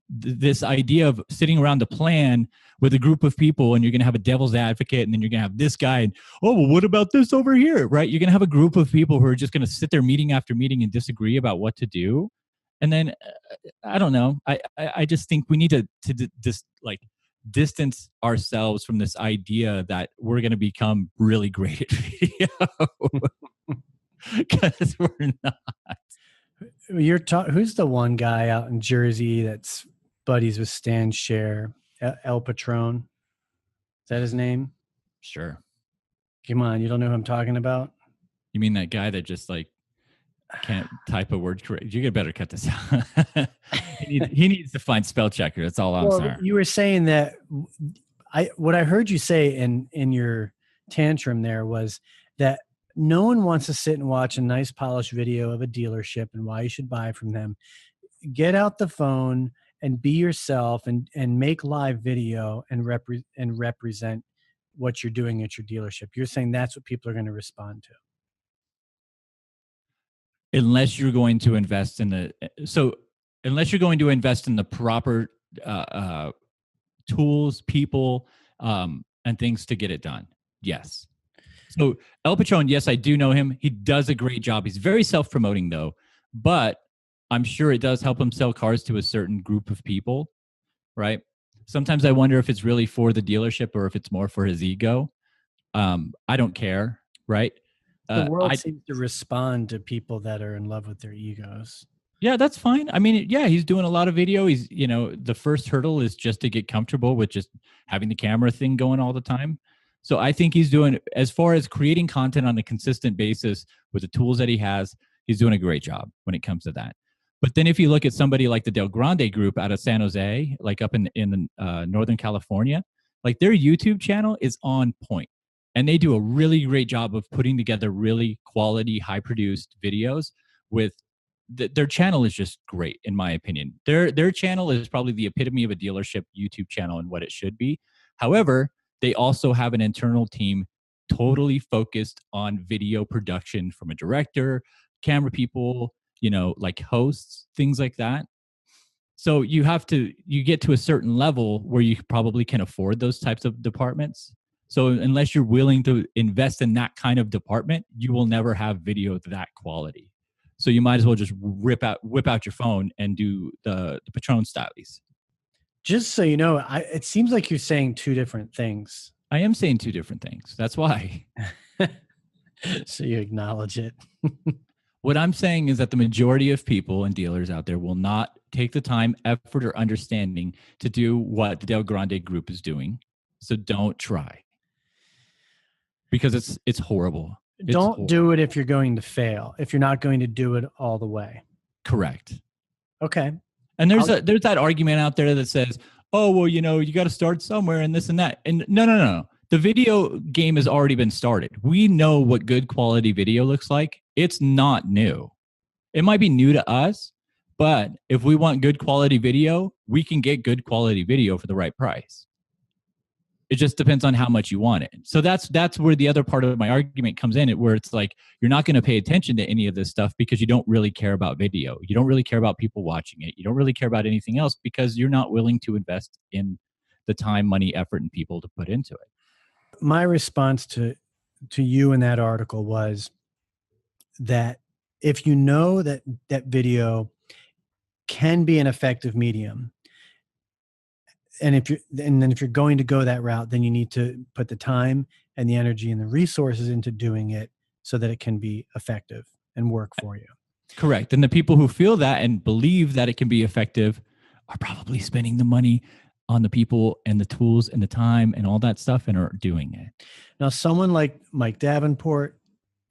this idea of sitting around a plan with a group of people, and you're going to have a devil's advocate, and then you're going to have this guy, and well, what about this over here, right? You're going to have a group of people who are just going to sit there meeting after meeting and disagree about what to do. And then I don't know. I just think we need to just like distance ourselves from this idea that we're going to become really great at video, because we're not. Who's the one guy out in Jersey that's buddies with Stan Scher? El Patron? Is that his name? Sure. Come on, you don't know who I'm talking about? You mean that guy that just like can't type a word correct? You better cut this out. he needs to find spell checker. That's all I'm saying. You were saying that what I heard you say in your tantrum there was that no one wants to sit and watch a nice polished video of a dealership and why you should buy from them. Get out the phone and be yourself and make live video and represent what you're doing at your dealership. You're saying that's what people are going to respond to. Unless you're going to invest in the proper tools, people, and things to get it done. Yes. So El Patron, yes, I do know him. He does a great job. He's very self-promoting though, but I'm sure it does help him sell cars to a certain group of people, right? Sometimes I wonder if it's really for the dealership or if it's more for his ego. I don't care, right? The world seems to respond to people that are in love with their egos. Yeah, that's fine. I mean, yeah, he's doing a lot of video. He's, the first hurdle is just to get comfortable with just having the camera thing going all the time. So I think he's doing, as far as creating content on a consistent basis with the tools that he has, he's doing a great job when it comes to that. But then if you look at somebody like the Del Grande group out of San Jose, like up in Northern California, like their YouTube channel is on point. And they do a really great job of putting together really quality, high-produced videos with their channel is just great, in my opinion. Their channel is probably the epitome of a dealership YouTube channel and what it should be. However, they also have an internal team totally focused on video production, from a director, camera people, like hosts, things like that. So you get to a certain level where you probably can afford those types of departments. So unless you're willing to invest in that kind of department, you will never have video that quality. So you might as well just whip out your phone and do the Patron stylies. Just so you know, it seems like you're saying two different things. I am saying two different things. That's why. So you acknowledge it. What I'm saying is that the majority of people and dealers out there will not take the time, effort, or understanding to do what the Del Grande group is doing. So don't try. Because it's horrible. Don't do it if you're going to fail, if you're not going to do it all the way. Correct. Okay. And there's that argument out there that says, oh, well, you got to start somewhere and this and that. And no. The video game has already been started. We know what good quality video looks like. It's not new. It might be new to us, but if we want good quality video, we can get good quality video for the right price. It just depends on how much you want it. So that's where the other part of my argument comes in, where it's like you're not going to pay attention to any of this stuff because you don't really care about video. You don't really care about people watching it. You don't really care about anything else because you're not willing to invest in the time, money, effort, and people to put into it. My response to you in that article was that if you know that video can be an effective medium, and then if you're going to go that route, then you need to put the time and the energy and the resources into doing it so that it can be effective and work for you. Correct. And the people who feel that and believe that it can be effective are probably spending the money on the people and the tools and the time and all that stuff and are doing it. Now, someone like Mike Davenport,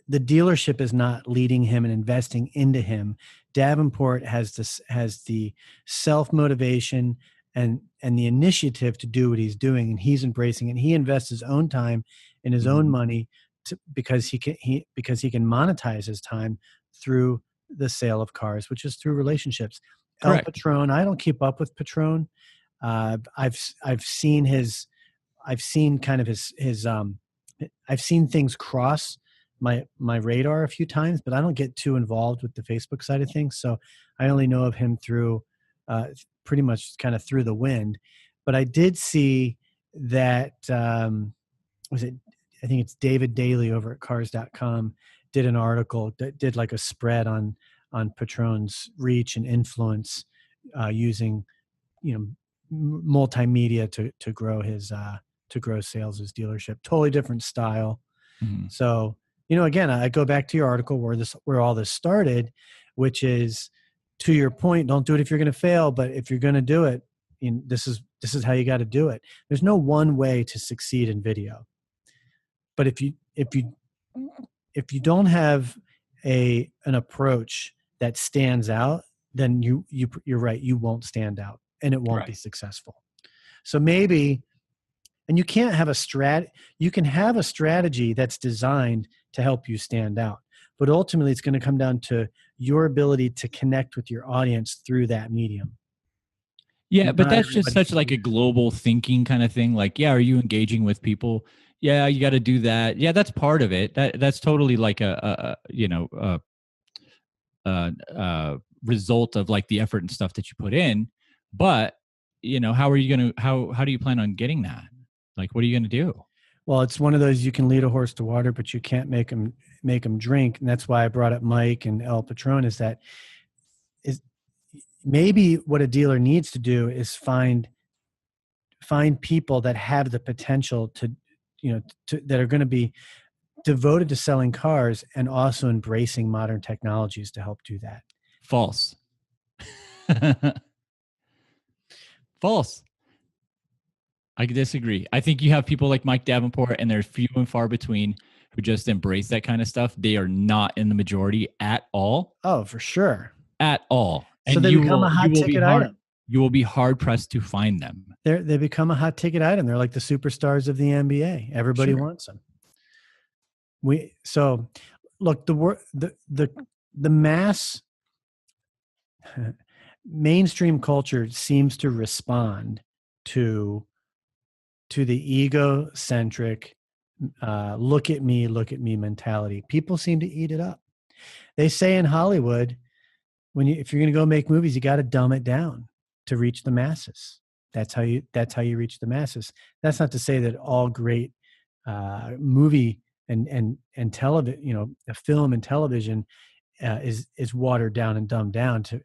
the dealership is not leading him and investing into him. Davenport has the self-motivation and the initiative to do what he's doing, and he's embracing it. He invests his own time and his own money because he can monetize his time through the sale of cars, which is through relationships. Correct. El Patron, I don't keep up with Patron. I've seen things cross my radar a few times, but I don't get too involved with the Facebook side of things. So I only know of him through pretty much kind of through the wind. But I did see that I think it's David Daly over at cars.com did an article that did like a spread on Patron's reach and influence using multimedia to grow sales, his dealership. Totally different style. Mm-hmm. So again, I go back to your article where all this started, which is, to your point, don't do it if you're going to fail, but if you're going to do it, this is how you got to do it. There's no one way to succeed in video. But if you don't have an approach that stands out, then you're right, you won't stand out and it won't be successful. So maybe, and you can't have you can have a strategy that's designed to help you stand out, but ultimately it's going to come down to your ability to connect with your audience through that medium. Yeah, but that's just such like a global thinking kind of thing. Like, are you engaging with people? Yeah, you got to do that. Yeah, that's part of it. That's totally like a result of like the effort and stuff that you put in. But how are you going to how do you plan on getting that? Like, what are you going to do? Well, it's one of those, you can lead a horse to water, but you can't make them drink. And that's why I brought up Mike and El Patron, is maybe what a dealer needs to do is find people that have the potential to that are going to be devoted to selling cars and also embracing modern technologies to help do that. False. False. I disagree. I think you have people like Mike Davenport, and they're few and far between, who just embrace that kind of stuff. They are not in the majority at all. Oh, for sure. At all. So they become a hot ticket item. You will be hard pressed to find them. They become a hot ticket item. They're like the superstars of the NBA. Everybody wants them. So look, the mass mainstream culture seems to respond to the egocentric look at me mentality. People seem to eat it up. They say in Hollywood, if you're going to go make movies, you got to dumb it down to reach the masses. That's how you reach the masses. That's not to say that all great movie and television, the film and television is watered down and dumbed down to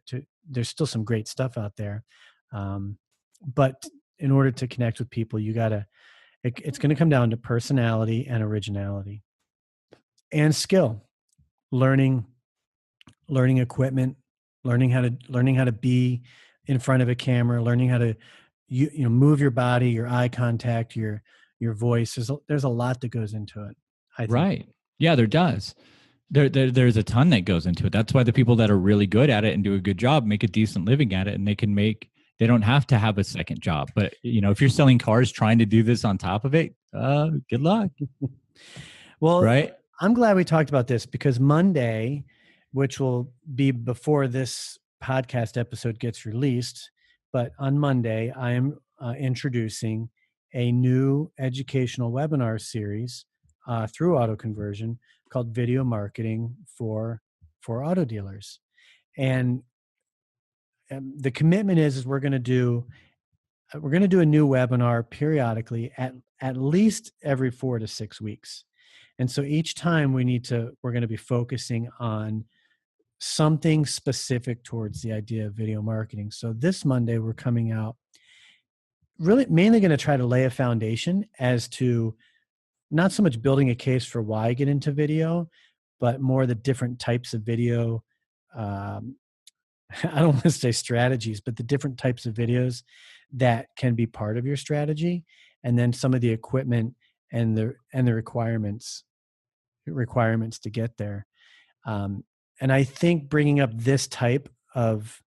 there's still some great stuff out there. But in order to connect with people, it's going to come down to personality and originality and skill, learning equipment, learning how to be in front of a camera, learning how to move your body, your eye contact, your voice. There's a lot that goes into it, I think. Right. Yeah, there does. There's a ton that goes into it. That's why the people that are really good at it and do a good job make a decent living at it, and they don't have to have a second job. But if you're selling cars trying to do this on top of it, good luck. Well, right. I'm glad we talked about this, because Monday, which will be before this podcast episode gets released, but on Monday, I am introducing a new educational webinar series through AutoConversion called Video Marketing for Auto Dealers. And the commitment is we're going to do a new webinar periodically at least every 4 to 6 weeks. And so each time we're going to be focusing on something specific towards the idea of video marketing. So this Monday, we're coming out really mainly going to try to lay a foundation as to not so much building a case for why get into video, but more the different types of video. I don't want to say strategies, but the different types of videos that can be part of your strategy, and then some of the equipment and the requirements to get there. And I think bringing up this type of,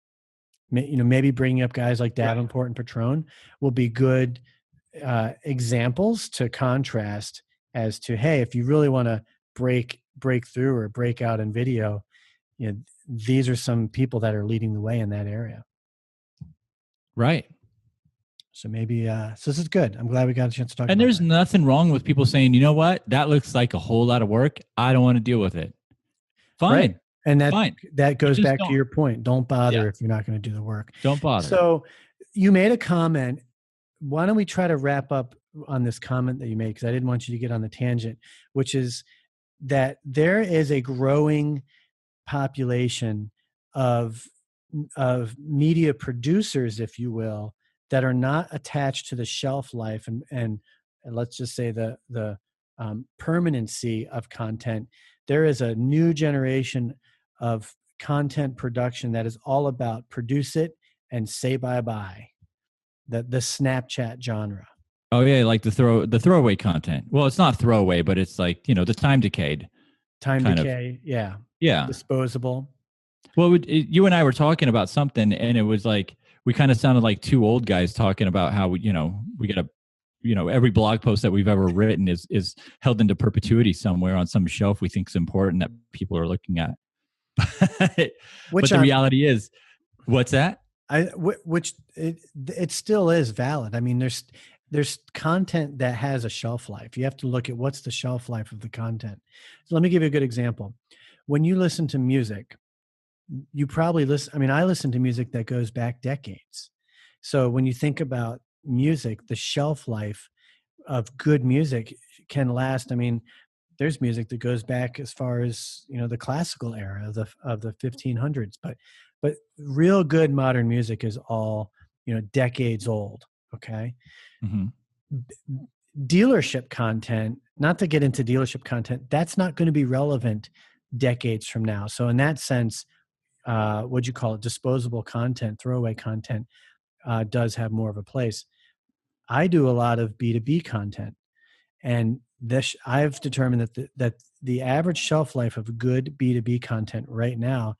maybe bringing up guys like Davenport and Patron will be good examples to contrast as to, hey, if you really want to break through or break out in video, these are some people that are leading the way in that area. Right. So maybe, so this is good. I'm glad we got a chance to talk about it. And there's nothing wrong with people saying, you know what, that looks like a whole lot of work. I don't want to deal with it. Fine. Right. And Fine. that goes back to your point. Don't bother if you're not going to do the work. Don't bother. So you made a comment. Why don't we try to wrap up on this comment that you made? Because I didn't want you to get on the tangent, which is that there is a growing population of media producers, if you will, that are not attached to the shelf life and let's just say the permanency of content. There is a new generation of content production that is all about produce it and say bye-bye. The Snapchat genre. Oh yeah, like the throwaway content. Well, it's not throwaway, but it's like, the time decayed. Time decay, yeah. Yeah. Disposable. Well, you and I were talking about something, and it was like, we kind of sounded like two old guys talking about how we got to, every blog post that we've ever written is held into perpetuity somewhere on some shelf we think is important that people are looking at. But the reality is, what's that? Which it still is valid. I mean, there's content that has a shelf life. You have to look at what's the shelf life of the content. So let me give you a good example. When you listen to music, you probably listen. I mean, I listen to music that goes back decades. So when you think about music, the shelf life of good music can last. I mean, there's music that goes back as far as, the classical era of the 1500s, but real good modern music is all, decades old. Okay. Mm-hmm. Dealership content, not to get into dealership content, that's not going to be relevant decades from now. So in that sense, what'd you call it? Disposable content, throwaway content does have more of a place. I do a lot of B2B content, and I've determined that the average shelf life of good B2B content right now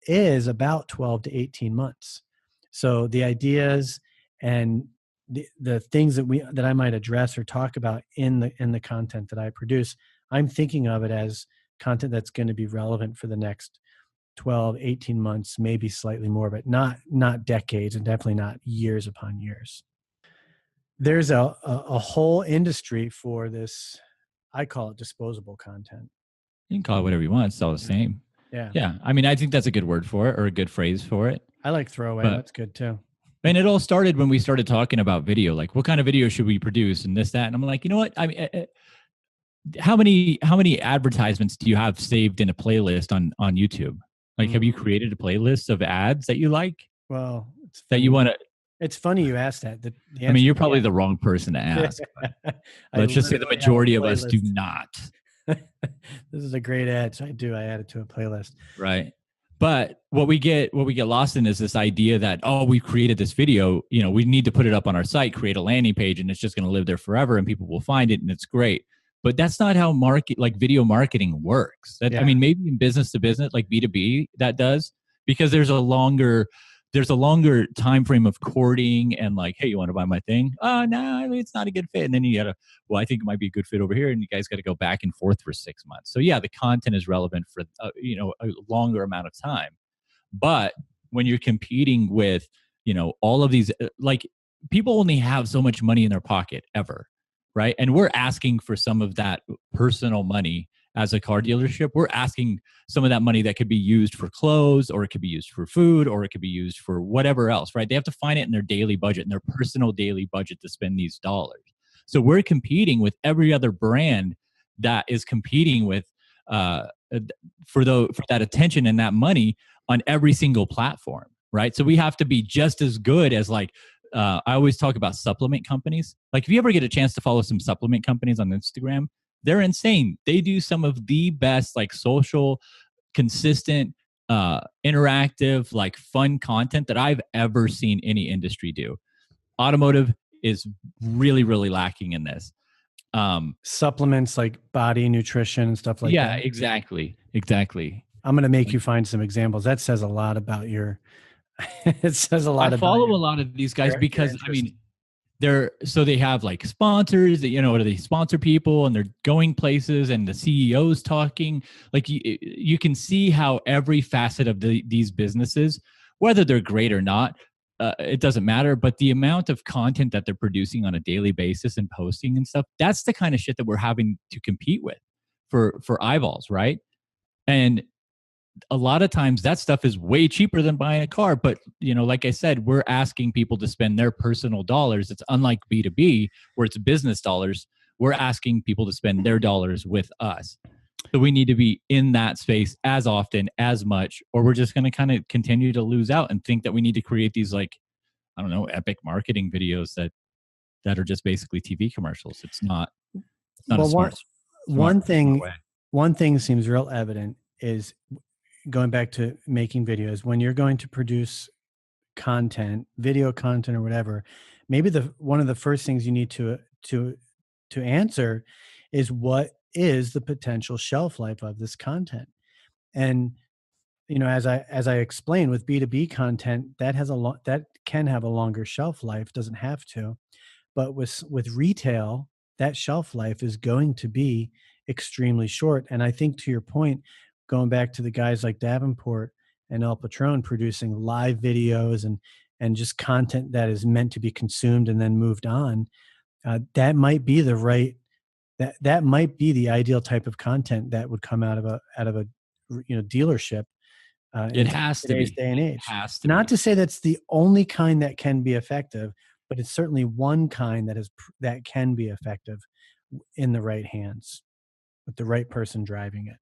is about 12 to 18 months. So the ideas and the things that I might address or talk about in the content that I produce, I'm thinking of it as content that's going to be relevant for the next 12, 18 months, maybe slightly more, but not decades, and definitely not years upon years. There's a whole industry for this. I call it disposable content. You can call it whatever you want. It's all the same. Yeah. Yeah. I mean, I think that's a good word for it, or a good phrase for it. I like throwaway. That's good too. And it all started when we started talking about video, like what kind of video should we produce and this, that. And I'm like, you know what? I mean, how many advertisements do you have saved in a playlist on YouTube? Like, have you created a playlist of ads that you like Well, it's that funny. you want to? It's funny you asked that. The I mean, you're answer- probably yeah. the wrong person to ask. But I let's just say the literally have a majority of us do playlist. not. This is a great ad, so I add it to a playlist. Right. But what we get lost in is this idea that, oh, we created this video, we need to put it up on our site, create a landing page, and it's just going to live there forever and people will find it and it's great. But that's not how video marketing works. I mean, maybe in business to business, like B2B, that does, because there's a longer time frame of courting and like, hey, you want to buy my thing? Oh, no, I mean, it's not a good fit. And then you gotta, well, I think it might be a good fit over here, and you guys got to go back and forth for 6 months. So yeah, the content is relevant for a longer amount of time. But when you're competing with all of these, like, people only have so much money in their pocket ever, right? And we're asking for some of that personal money. As a car dealership, we're asking some of that money that could be used for clothes, or it could be used for food, or it could be used for whatever else, right? They have to find it in their daily budget, in their personal daily budget, to spend these dollars. So we're competing with every other brand that is competing with for that attention and that money on every single platform, right? So we have to be just as good as I always talk about supplement companies. Like, if you ever get a chance to follow some supplement companies on Instagram, they're insane. They do some of the best, like, social, consistent, interactive, like, fun content that I've ever seen any industry do. Automotive is really, really lacking in this. Supplements like body nutrition and stuff like that. Yeah, exactly. I'm going to make you find some examples. That says a lot about your. It says a lot. I follow a lot of these guys because, I mean, they have like sponsors that, or they sponsor people and they're going places and the CEO's talking. Like, you can see how every facet of these businesses, whether they're great or not, it doesn't matter. But the amount of content that they're producing on a daily basis and posting and stuff, that's the kind of shit that we're having to compete with for eyeballs, right? And a lot of times that stuff is way cheaper than buying a car. But, like I said, we're asking people to spend their personal dollars. It's unlike B2B, where it's business dollars. We're asking people to spend their dollars with us. So we need to be in that space as often, as much, or we're just going to kind of continue to lose out and think that we need to create these, like, I don't know, epic marketing videos that are just basically TV commercials. It's not a smart one thing way. Seems real evident is, going back to making videos, when you're going to produce content, video content or whatever, maybe one of the first things you need to answer is, what is the potential shelf life of this content? And as I explained, with B2B content, that can have a longer shelf life, doesn't have to, but with retail, that shelf life is going to be extremely short. And I think, to your point, going back to the guys like Davenport and El Patron producing live videos and just content that is meant to be consumed and then moved on, that might be that might be the ideal type of content that would come out of a dealership. It has to be. Today's day and age. Has to Not be. to say that's the only kind that can be effective, but it's certainly one kind that can be effective in the right hands, with the right person driving it.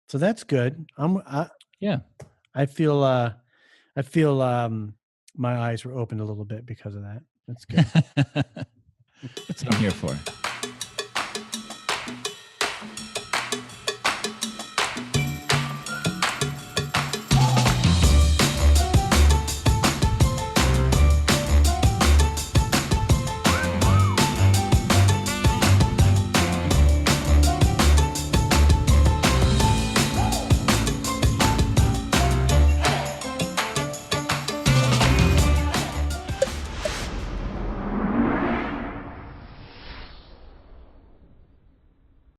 So that's good. I feel my eyes were opened a little bit because of that. That's good. That's what I'm here for.